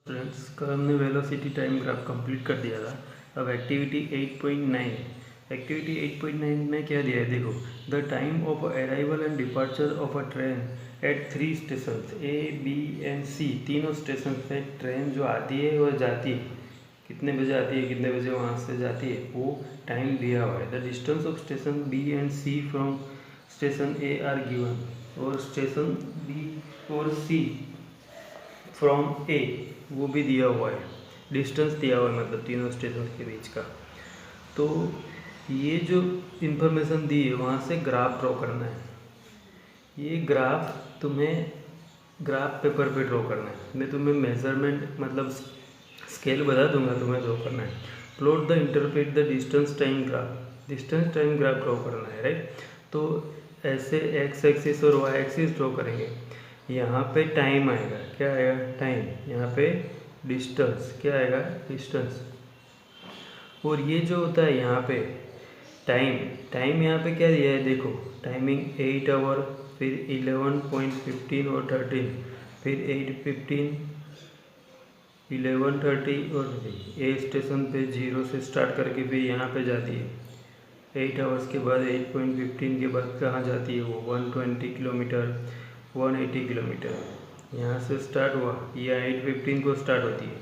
Friends, कल हमने velocity time graph complete कर दिया था। अब एक्टिविटी 8.9 में क्या दिया है देखो। The time of arrival and departure of a train at 3 station A B and C, तीनों स्टेशन पे ट्रेन जो आती है और जाती है, कितने बजे आती है कितने बजे वहाँ से जाती है, वो टाइम दिया हुआ है। The distance of station B and C from station A are given, और स्टेशन बी और सी फ्रॉम ए वो भी दिया हुआ है, डिस्टेंस दिया हुआ है, मतलब तीनों स्टेशन के बीच का। तो ये जो इंफॉर्मेशन दी है वहाँ से ग्राफ ड्रॉ करना है। ये ग्राफ तुम्हें ग्राफ पेपर पे ड्रॉ करना है। मैं तुम्हें मेजरमेंट मतलब स्केल बता दूंगा, तुम्हें ड्रॉ करना है। Plot the interpret the distance time graph, distance time graph draw करना है, राइट। तो ऐसे एक्स एक्सिस और वाई एक्सिस ड्रॉ करेंगे। यहाँ पे टाइम आएगा, क्या आएगा टाइम, यहाँ पे डिस्टेंस क्या आएगा डिस्टेंस, और ये जो होता है यहाँ पे टाइम यहाँ पे क्या दिया है देखो, टाइमिंग 8 आवर, फिर 11.15 और 13, फिर 8:15, 11:30 और ए स्टेशन पे 0 से स्टार्ट करके फिर यहाँ पे जाती है 8 आवर्स के बाद 8.15 के बाद कहाँ जाती है वो 120 किलोमीटर 180 किलोमीटर। यहाँ से स्टार्ट हुआ, ये 8:15 को स्टार्ट होती है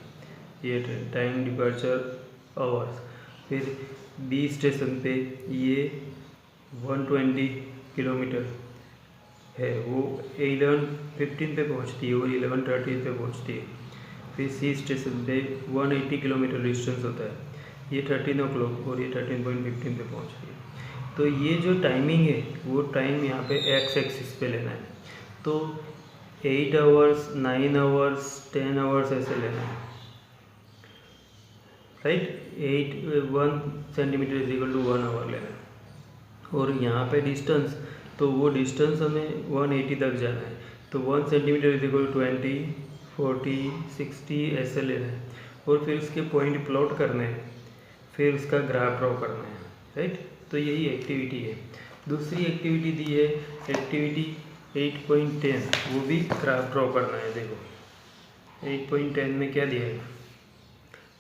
ये ट्रेन, टाइम डिपार्चर आवर्स। फिर बी स्टेशन पे ये 120 किलोमीटर है, वो 11:15 पे पहुँचती है और 11:30 पे पहुँचती है। फिर सी स्टेशन पे 180 किलोमीटर डिस्टेंस होता है, ये 13 o'clock और ये 13.15 पे पहुँचती है। तो ये जो टाइमिंग है वो टाइम यहाँ पे एक्स एक्सिस पे लेना है। तो 8 आवर्स 9 आवर्स 10 आवर्स ऐसे लेना है, right. 1 centimetre is equal to 1 hour लेना है। और यहाँ पे डिस्टेंस, तो वो डिस्टेंस हमें 180 तक जाना है, तो 1 सेंटीमीटर इज इक्वल टू 20 40 60 ऐसे लेना है। और फिर उसके पॉइंट प्लॉट करने हैं, फिर उसका ग्राफ ड्रॉ करना है, राइट। तो यही एक्टिविटी है। दूसरी एक्टिविटी दी है एक्टिविटी 8.10, वो भी ग्राफ ड्रॉ करना है। देखो 8.10 में क्या दिया है,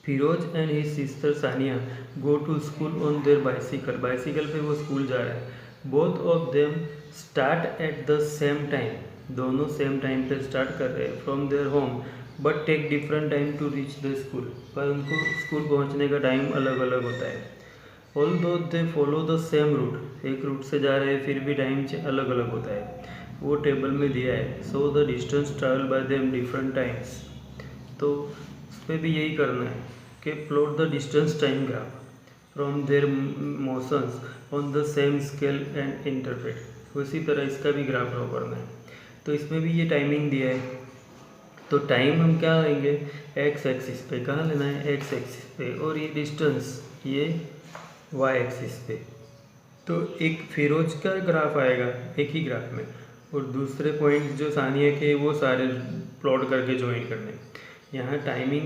Firoz and his sister Sania go to school on their bicycle, bicycle पे वो स्कूल जा रहा है। Both of them start at the same time, दोनों सेम टाइम पे स्टार्ट कर रहे हैं from their home, but take different time to reach the school, पर उनको स्कूल पहुंचने का टाइम अलग अलग होता है। Although they follow the same route, एक रूट से जा रहे हैं फिर भी टाइम अलग अलग होता है, वो टेबल में दिया है। So the distance travel by them different times, तो उस पर भी यही करना है कि plot the distance time graph from their motions on the same scale and interpret, उसी तरह इसका भी ग्राफ ड्रॉ करना है। तो इसमें भी ये टाइमिंग दिया है, तो टाइम हम क्या लेंगे एक्स एक्सिस पे, कहाँ लेना है एक्स एक्सिस पे, और ये डिस्टेंस ये वाई एक्सिस पे। तो एक फिरोज का ग्राफ आएगा एक ही ग्राफ में, और दूसरे पॉइंट जो सानिया के वो सारे प्लॉट करके ज्वाइन करने। यहाँ टाइमिंग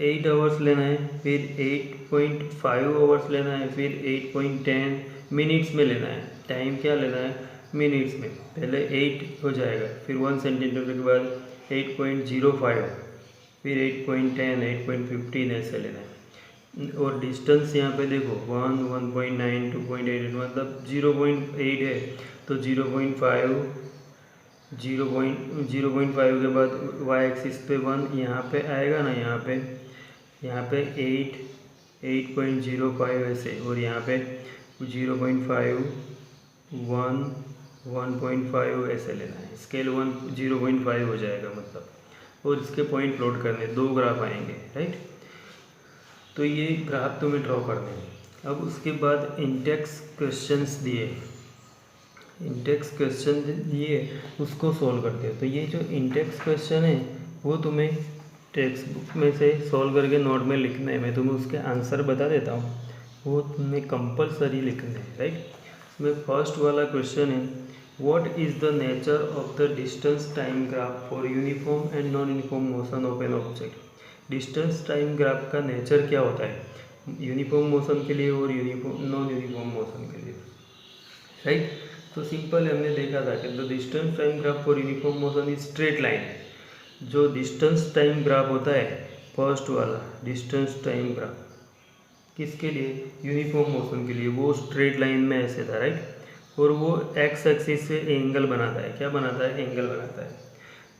8 आवर्स लेना है, फिर 8.5 आवर्स लेना है, फिर 8.10 मिनट्स में लेना है। टाइम क्या लेना है मिनट्स में, पहले 8 हो जाएगा, फिर 1 सेंटीमीटर के बाद 8.05, फिर 8.10 8.15 ऐसे लेना है। और डिस्टेंस यहाँ पे देखो 1 1.9 2.8 मतलब 0.8 है, तो 0.5 के बाद वाई एक्सिस पे 1 यहाँ पे आएगा ना, यहाँ पे 8.05 ऐसे, और यहाँ पे 0.5 1 1.5 ऐसे लेना है, स्केल 0.5 हो जाएगा मतलब। और इसके पॉइंट प्लॉट करने, दो ग्राफ आएंगे, राइट। तो ये ग्राफ तुम्हें ड्रॉ करने हैं। अब उसके बाद इंडेक्स क्वेश्चंस दिए, इंडेक्स क्वेश्चन दिए उसको सॉल्व करते हो। तो ये जो इंडेक्स क्वेश्चन है वो तुम्हें टेक्स्ट बुक में से सॉल्व करके नोट में लिखना है। मैं तुम्हें उसके आंसर बता देता हूँ, वो तुम्हें कंपलसरी लिखना है, राइट। इसमें फर्स्ट वाला क्वेश्चन है, what is the nature of the distance time graph for uniform and non uniform motion of an object. Distance time graph का नेचर क्या होता है यूनिफॉर्म मोशन के लिए और नॉन यूनिफॉर्म मोशन के लिए, राइट। तो सिंपल हमने देखा था कि the distance time graph for uniform motion is straight line है, जो डिस्टेंस टाइम ग्राफ होता है फर्स्ट वाला डिस्टेंस टाइम ग्राफ किसके लिए, यूनिफॉर्म मोशन के लिए, वो स्ट्रेट लाइन में ऐसे था राइट, और वो एक्स एक्सिस से एंगल बनाता है, क्या बनाता है, एंगल बनाता है।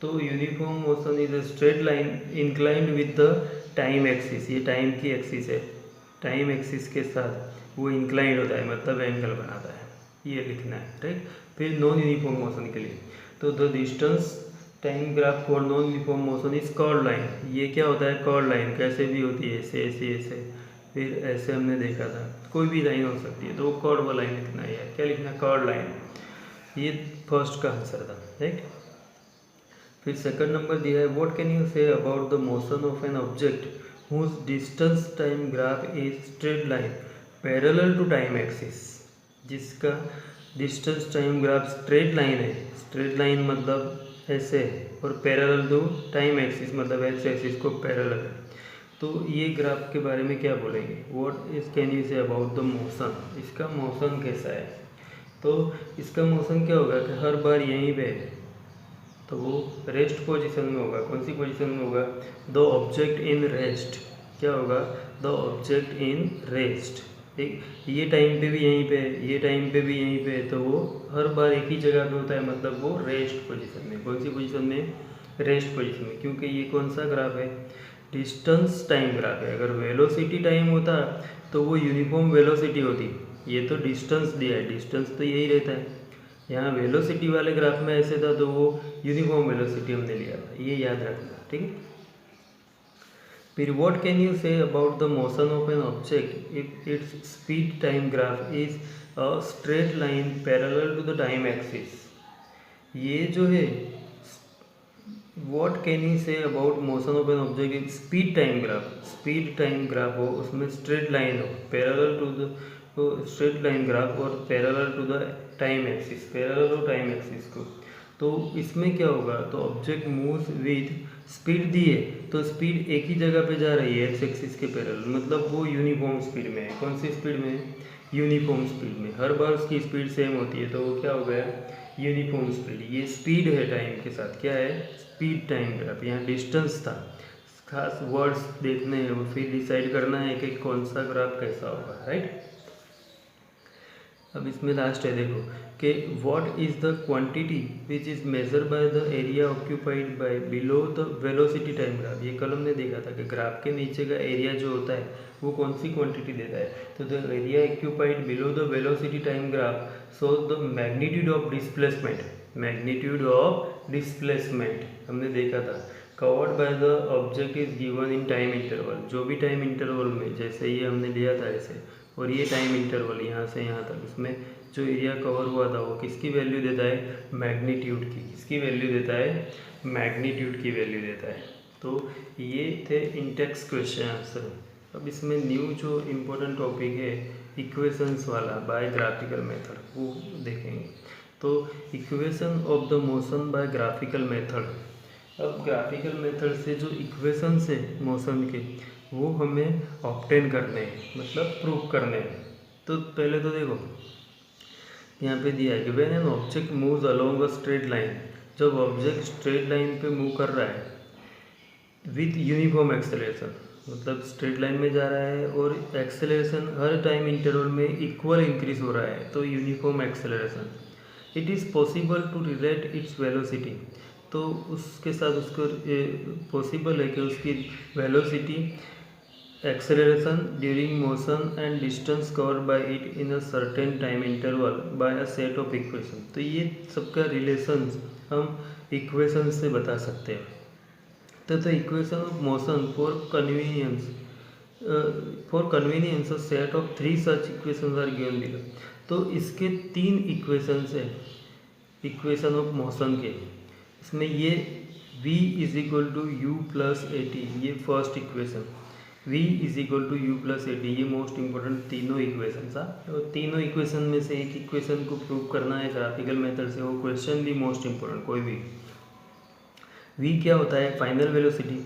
तो uniform motion is a straight line inclined with the time axis, ये टाइम की एक्सिस है, टाइम एक्सिस के साथ वो इंक्लाइंड होता है मतलब एंगल बनाता है, ये लिखना है राइट। फिर नॉन यूनिफॉर्म मोशन के लिए, तो the distance time graph for non uniform motion is curve line, ये क्या होता है, कर्व लाइन, कैसे भी होती है, ऐसे ऐसे ऐसे, फिर ऐसे हमने देखा था, कोई भी लाइन हो सकती है, तो वो कर्व लाइन लिखना है, क्या लिखना, कर्व लाइन, ये फर्स्ट का आंसर था राइट। फिर सेकंड नंबर दिया है, what can you say about the motion of an object whose distance time graph is straight line parallel to time axis, जिसका distance time graph straight line है, straight line मतलब ऐसे है, और parallel to time axis मतलब x axis को parallel है। तो ये ग्राफ के बारे में क्या बोलेंगे, what is can you say about the motion, इसका मोशन कैसा है, तो इसका मोशन क्या होगा कि हर बार यहीं पे तो वो रेस्ट पोजीशन में होगा, कौन सी पोजीशन में होगा, द ऑब्जेक्ट इन रेस्ट, क्या होगा, द ऑब्जेक्ट इन रेस्ट, ठीक, ये टाइम पे भी यहीं पे, ये टाइम पे भी यहीं पे, तो वो हर बार एक ही जगह पे होता है मतलब वो रेस्ट पोजीशन में, कौन सी पोजीशन में, रेस्ट पोजीशन में, क्योंकि ये कौन सा ग्राफ है, डिस्टेंस टाइम ग्राफ है। अगर वेलोसिटी टाइम होता तो वो यूनिफॉर्म वेलोसिटी होती, ये तो डिस्टेंस दिया है, डिस्टेंस तो यही रहता है, यहाँ वेलोसिटी वाले ग्राफ में ऐसे था तो वो यूनिफॉर्म वेलोसिटी हमने लिया था, ये याद रखना, ठीक है। फिर what can you say about the motion of an object if its speed time graph is a straight line parallel to the time axis, ये जो है what can you say about motion of an object in speed time graph, speed time graph हो, उसमें straight line हो, parallel to the straight line graph और parallel to the time axis, parallel to time axis को, तो इसमें क्या होगा, तो ऑब्जेक्ट मूव्स विद स्पीड दी है, तो स्पीड एक ही जगह पे जा रही है एक्स एक्सिस के पैरेलल, मतलब वो यूनिफॉर्म स्पीड में है, कौन सी स्पीड में, यूनिफॉर्म स्पीड में, हर बार उसकी स्पीड सेम होती है, तो वो क्या हो गया, यूनिफॉर्म स्पीड, ये स्पीड है टाइम के साथ, क्या है, स्पीड टाइम ग्राफ, यहाँ डिस्टेंस था, खास वर्ड्स देखने हैं और फिर डिसाइड करना है कि कौन सा ग्राफ कैसा होगा राइट। अब इसमें लास्ट है देखो कि what is the quantity which is measure by the area occupied by below the velocity time graph, ये कल हमने देखा था कि ग्राफ के नीचे का एरिया जो होता है वो कौन सी क्वांटिटी देता है, तो the area occupied below the velocity time graph shows the magnitude of displacement, magnitude of displacement हमने देखा था, covered by the object is given in time interval, जो भी टाइम इंटरवल में, जैसे ये हमने लिया था ऐसे, और ये टाइम इंटरवल यहाँ से यहाँ तक, इसमें जो एरिया कवर हुआ था वो किसकी वैल्यू देता है, मैग्नीट्यूड की, किसकी वैल्यू देता है, मैग्नीट्यूड की वैल्यू देता है। तो ये थे इंटेक्स क्वेश्चन आंसर। अब इसमें न्यू जो इम्पोर्टेंट टॉपिक है इक्वेशंस वाला बाय ग्राफिकल मेथड, वो देखेंगे। तो equation of the motion by graphical method, अब ग्राफिकल मेथड से जो इक्वेशंस है मोशन के वो हमें ऑब्टेन करने हैं, मतलब प्रूव करने हैं। तो पहले तो देखो यहाँ पे दिया है कि when an object moves along a straight line, जब ऑब्जेक्ट स्ट्रेट लाइन पे मूव कर रहा है विथ यूनिफॉर्म एक्सेलरेशन, मतलब स्ट्रेट लाइन में जा रहा है और एक्सेलरेशन हर टाइम इंटरवल में इक्वल इंक्रीज हो रहा है, तो uniform acceleration, it is possible to relate its velocity, तो उसके साथ उसको पॉसिबल है कि उसकी velocity acceleration during motion and distance covered by it in a certain time interval by a set of equation, तो ये सबका रिलेशन हम इक्वेशन से बता सकते हैं। तो the equation of motion for convenience a set of 3 such equations are given below, तो इसके 3 इक्वेशंस है इक्वेशन ऑफ मोशन के, इसमें ये v is equal to u plus a t, ये first equation, v is equal to u plus a t, ये most important तीनों equation था, और तीनों इक्वेशन में से एक इक्वेशन को प्रूव करना है ग्राफिकल मेथड से, वो क्वेश्चन भी मोस्ट इंपॉर्टेंट कोई भी। v क्या होता है, final velocity,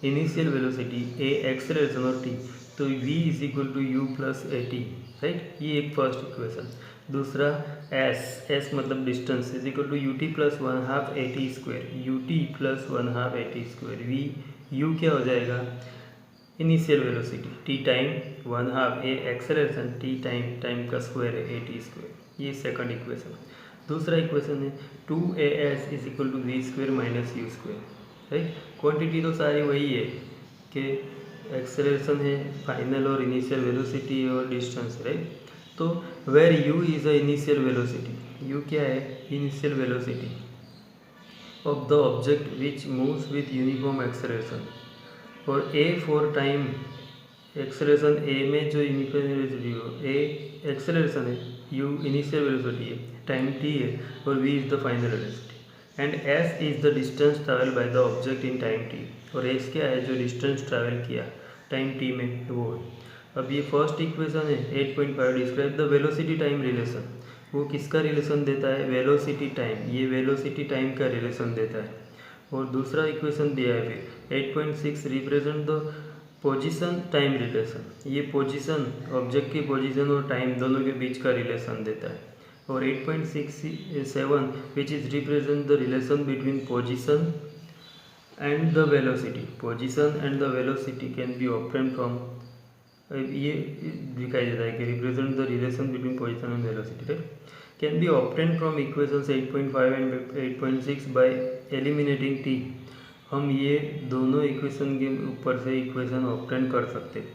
initial velocity, a acceleration और t, तो v is equal to u plus a t, right, ये एक फर्स्ट इक्वेशन। दूसरा एस मतलब distance is equal to u t plus 1/2 AT square, u t plus 1/2 AT square. V u क्या हो जाएगा, initial velocity, t time 1/2 a acceleration, t time का square है AT square. ये सेकंड इक्वेशन। दूसरा equation है 2AS is equal to v square minus u square, right. Quantity तो सारी वही है कि एक्सेलरेशन है फाइनल और इनिशियल वेलोसिटी और डिस्टेंस, राइट। तो where u is a initial velocity, u क्या है, initial velocity of the object which moves with uniform acceleration, और a for time acceleration, a में जो यूनिफॉर्म वेलोसिटी हो, ए एक्सेलरेशन है, यू इनिशियल वेलोसिटी है, time t है, और v is the final velocity, and S is the distance travel by the object in time T, और S क्या है, जो डिस्टेंस ट्रैवल किया टाइम टी में वो है। अब ये फर्स्ट इक्वेशन है 8.5, describe the velocity time relation, वो किसका रिलेशन देता है, वेलोसिटी टाइम, ये वेलोसिटी टाइम का रिलेशन देता है। और दूसरा इक्वेशन दिया है फिर 8.6, represent the position time relation, ये पोजीशन ऑब्जेक्ट की पोजीशन और टाइम दोनों के बीच का रिलेशन देता है। और 8.67 which is represent the relation between position and the velocity, position and the velocity can be obtained from, ये दिखाई देता है कि represent the relation between position and velocity, right, can be obtained from equations 8.5 and 8.6 bye eliminating T. हम ये दोनों equation के ऊपर से इक्वेशन ऑब्टेन कर सकते हैं।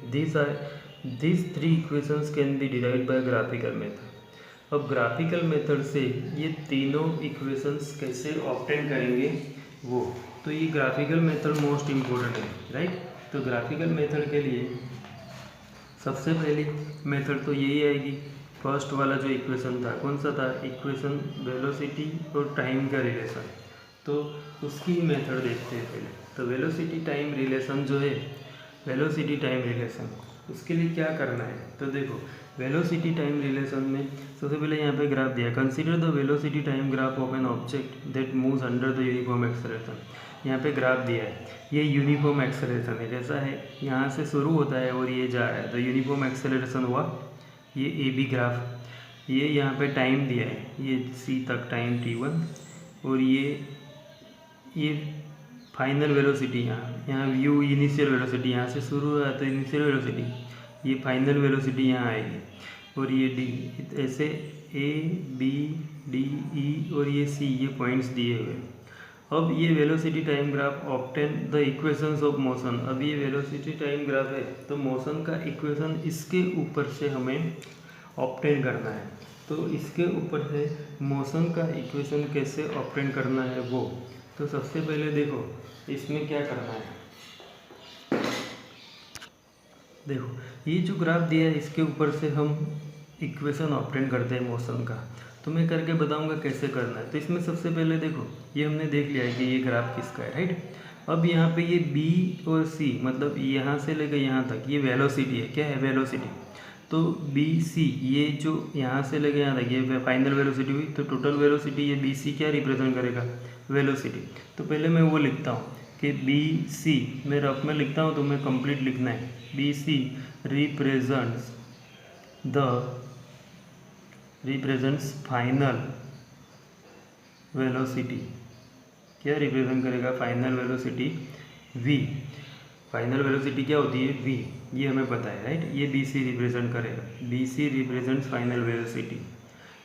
This three equations can be derived bye graphical method. अब ग्राफिकल मेथड से ये तीनों इक्वेशंस कैसे ऑब्टेन करेंगे वो, तो ये ग्राफिकल मेथड मोस्ट इम्पोर्टेंट है, राइट। तो ग्राफिकल मेथड के लिए सबसे पहली मेथड तो यही आएगी, फर्स्ट वाला जो इक्वेशन था, कौन सा था, इक्वेशन वेलोसिटी और टाइम का रिलेशन, तो उसकी मेथड देखते हैं पहले। तो वेलोसिटी टाइम रिलेशन जो है, वेलोसिटी टाइम रिलेशन, उसके लिए क्या करना है, तो देखो वेलोसिटी टाइम रिलेशन में सबसे पहले यहाँ पे ग्राफ दिया, consider the velocity time graph of an object that moves under the uniform acceleration. यहाँ पे ग्राफ दिया है, ये यूनिफॉर्म एक्सेलरेशन है, जैसा है यहाँ से शुरू होता है और ये जा रहा है, तो यूनिफॉर्म एक्सेलरेशन हुआ, ये ए बी ग्राफ। ये यहाँ पे टाइम दिया है, ये सी तक टाइम t1, और ये फाइनल वेलोसिटी यहाँ यू इनिशियल वेलोसिटी, यहाँ से शुरू हुआ तो इनिशियल वेलोसिटी, ये फाइनल वेलोसिटी यहाँ आएगी, और ये डी, ऐसे ए बी डी ई और ये सी, ये पॉइंट्स दिए हुए। अब ये velocity time graph obtain the equations of motion, अब ये वेलोसिटी टाइम ग्राफ है तो मोशन का इक्वेशन इसके ऊपर से हमें ऑब्टेन करना है। तो इसके ऊपर से मोशन का इक्वेशन कैसे ऑब्टेन करना है वो, तो सबसे पहले देखो इसमें क्या करना है, देखो ये जो ग्राफ दिया है इसके ऊपर से हम इक्वेशन ऑब्टेन करते हैं मोशन का, तो मैं करके बताऊंगा कैसे करना है। तो इसमें सबसे पहले देखो ये हमने देख लिया है कि ये ग्राफ किसका है, राइट। अब यहाँ पे ये बी और सी, मतलब यहाँ से लेकर यहाँ तक ये वेलोसिटी है, क्या है, वेलोसिटी। तो बी सी, ये जो यहाँ से लेकर यहाँ तक ये फाइनल वेलोसिटी हुई, तो टोटल वेलोसिटी ये बी सी क्या रिप्रेजेंट करेगा, वेलोसिटी। तो पहले मैं वो लिखता हूँ कि बी सी, मैं रफ में लिखता हूँ तो मैं कंप्लीट लिखना है, B C represents final velocity, क्या रिप्रेजेंट करेगा, final velocity v। Final velocity क्या होती है, v, ये हमें पता है, राइट। ये बी सी रिप्रेजेंट करेगा, B C represents final velocity.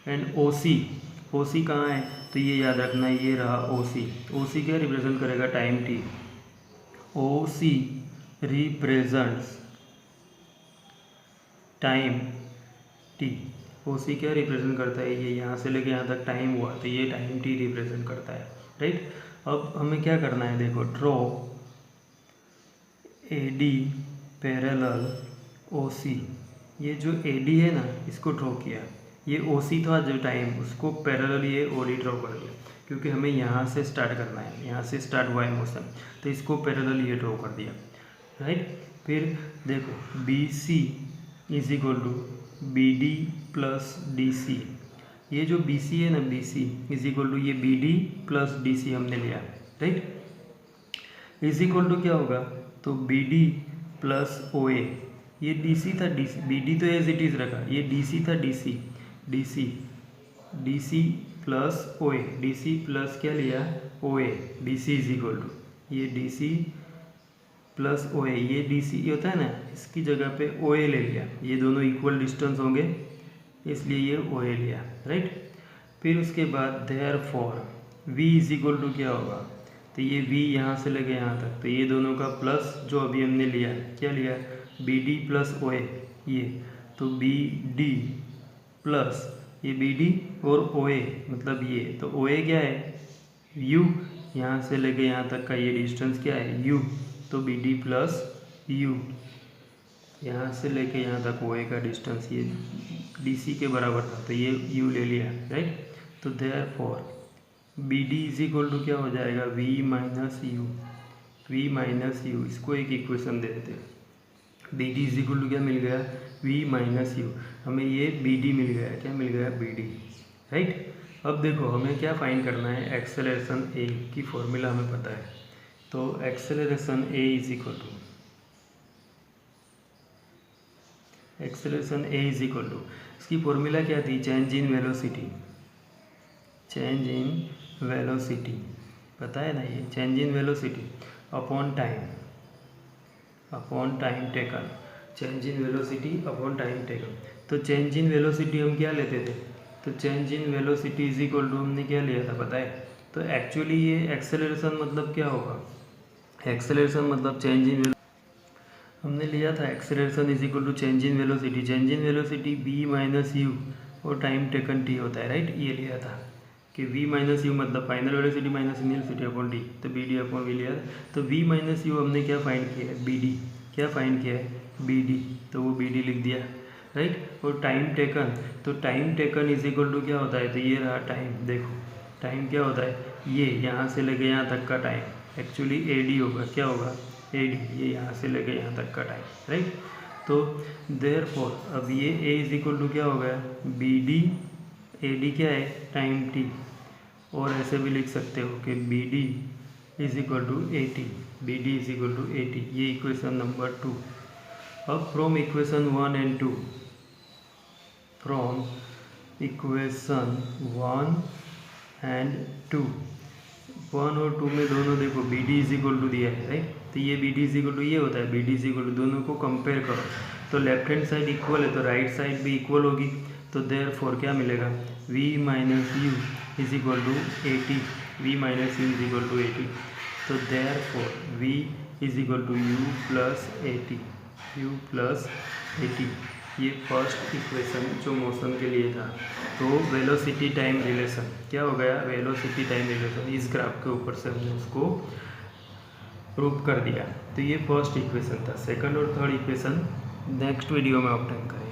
And O C कहाँ है, तो ये याद रखना है, ये रहा ओ सी क्या रिप्रेजेंट करेगा, टाइम t। ओ सी रिप्रेजेंट्स टाइम t, ओ सी क्या रिप्रेजेंट करता है, ये यहाँ से लेके यहाँ तक टाइम हुआ तो ये टाइम t रिप्रेजेंट करता है, राइट। अब हमें क्या करना है, देखो ड्रॉ ए डी पैरेलल ओ सी, ये जो ए डी है ना इसको ड्रॉ किया, ये ओ सी था जो टाइम, उसको पैरेलल ये ओ डी ड्रॉ कर दिया, क्योंकि हमें यहाँ से स्टार्ट करना है, यहाँ से स्टार्ट हुआ है मोशन, तो इसको पैरेलल ये ड्रॉ कर दिया, राइट। फिर देखो B C is equal to B D plus D C, ये जो बी सी है ना, B C is equal to ये B D plus D C हमने लिया, राइट। इज इक्वल टू क्या होगा, तो B D plus O A, ये डी सी था, डी सी बी डी तो एज इट इज़ रखा, ये डी सी था D C, D C plus O A, D C plus क्या लिया O A, D C is equal to ये D C plus O A, ये D सी होता है ना, इसकी जगह पे ओ ए ले लिया, ये दोनों इक्वल डिस्टेंस होंगे इसलिए ये ओ ए लिया, राइट। फिर उसके बाद therefore v is equal to क्या होगा, तो ये v यहाँ से लेके यहाँ तक, तो ये दोनों का प्लस जो अभी हमने लिया क्या लिया B D plus O A, ये तो बी डी प्लस ये बी डी और ओ ए मतलब ये, तो ओ ए क्या है u, यहाँ से लेके यहाँ तक का ये डिस्टेंस क्या है u, तो बी डी प्लस u, यहाँ से लेके यहाँ तक ओ ए का डिस्टेंस ये डी सी के बराबर था तो ये u ले लिया, राइट। तो therefore B D is equal to क्या हो जाएगा v minus u, v minus u, इसको एक इक्वेशन दे देते हैं। B D is equal to क्या मिल गया v माइनस यू, हमें ये बी डी मिल गया, क्या मिल गया बी डी, राइट। अब देखो हमें क्या फाइंड करना है, एक्सेलरेशन a की फॉर्मूला हमें पता है, तो acceleration a is equal to इसकी फॉर्मूला क्या थी, चेंज इन वेलोसिटी, पता है ना ये change in velocity upon time taken, change in velocity upon time taken. तो चेंज इन वेलोसिटी हम क्या लेते थे, तो change in velocity is equal to हमने क्या लिया था पता है, तो एक्चुअली ये एक्सेलरेशन मतलब क्या होगा, एक्सेलरेशन मतलब चेंज इन, हमने लिया था acceleration is equal to change in velocity v minus u और टाइम टेकन टी होता है, राइट। ये लिया था कि v माइनस यू मतलब final velocity minus initial velocity upon d, तो बी डी अपॉन वी लिया। तो v माइनस यू हमने क्या फाइंड किया है बी डी, क्या फाइंड किया है बी डी, तो वो बी डी लिख दिया, राइट। और टाइम टेकन, तो time taken is equal to क्या होता है, तो ये रहा टाइम, देखो टाइम क्या होता है, ये यहाँ से लेके यहाँ तक का टाइम एक्चुअली ए डी होगा, क्या होगा ए डी, ये यहाँ से लेके यहाँ तक का टाइम, राइट। तो देयरफॉर अब ये a इज इक्वल टू क्या हो गया बी डी, ए डी क्या है टाइम t, और ऐसे भी लिख सकते हो कि v D is equal to a t, v D is equal to a t, ये इक्वेशन नंबर 2। अब from equation 1 and 2, from equation 1 and 2, 1 और 2 में दोनों देखो v D is equal to दिया है, राइट। तो ये B D is equal to ये होता है, v D is equal to, दोनों को कंपेयर करो तो लेफ्ट हैंड साइड इक्वल है तो राइट साइड भी इक्वल होगी, तो देयरफॉर क्या मिलेगा v minus u is equal to a t, v minus u is equal to a t, तो therefore v is equal to u plus a t, u plus a t, ये first equation जो motion के लिए था। तो velocity time relation क्या हो गया, वेलोसिटी टाइम रिलेशन इस ग्राफ के ऊपर से हमने उसको प्रूव कर दिया। तो ये फर्स्ट इक्वेशन था, सेकंड और थर्ड इक्वेशन नेक्स्ट वीडियो में ऑब्टेन करेंगे।